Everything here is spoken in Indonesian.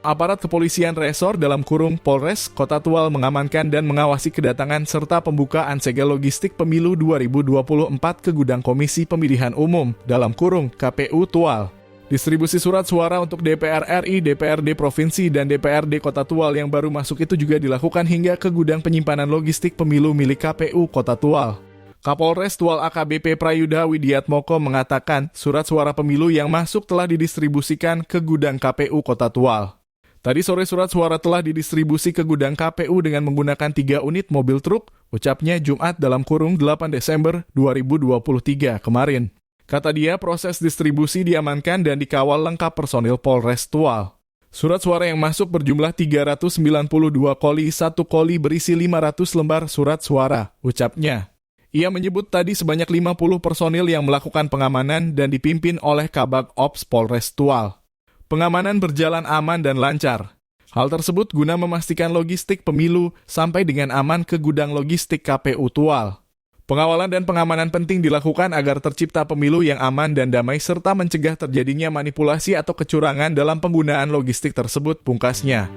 Aparat kepolisian resor dalam kurung Polres Kota Tual mengamankan dan mengawasi kedatangan serta pembukaan segel logistik pemilu 2024 ke gudang Komisi Pemilihan Umum dalam kurung KPU Tual. Distribusi surat suara untuk DPR RI, DPRD Provinsi, dan DPRD Kota Tual yang baru masuk itu juga dilakukan hingga ke gudang penyimpanan logistik pemilu milik KPU Kota Tual. Kapolres Tual AKBP Prayudha Widiatmoko mengatakan surat suara pemilu yang masuk telah didistribusikan ke gudang KPU Kota Tual. Tadi sore surat suara telah didistribusi ke gudang KPU dengan menggunakan 3 unit mobil truk, ucapnya Jumat dalam kurung 8 Desember 2023 kemarin. Kata dia, proses distribusi diamankan dan dikawal lengkap personil Polres Tual. Surat suara yang masuk berjumlah 392 koli, 1 koli berisi 500 lembar surat suara, ucapnya. Ia menyebut tadi sebanyak 50 personil yang melakukan pengamanan dan dipimpin oleh Kabag Ops Polres Tual. Pengamanan berjalan aman dan lancar. Hal tersebut guna memastikan logistik pemilu sampai dengan aman ke gudang logistik KPU Tual. Pengawalan dan pengamanan penting dilakukan agar tercipta pemilu yang aman dan damai serta mencegah terjadinya manipulasi atau kecurangan dalam penggunaan logistik tersebut, pungkasnya.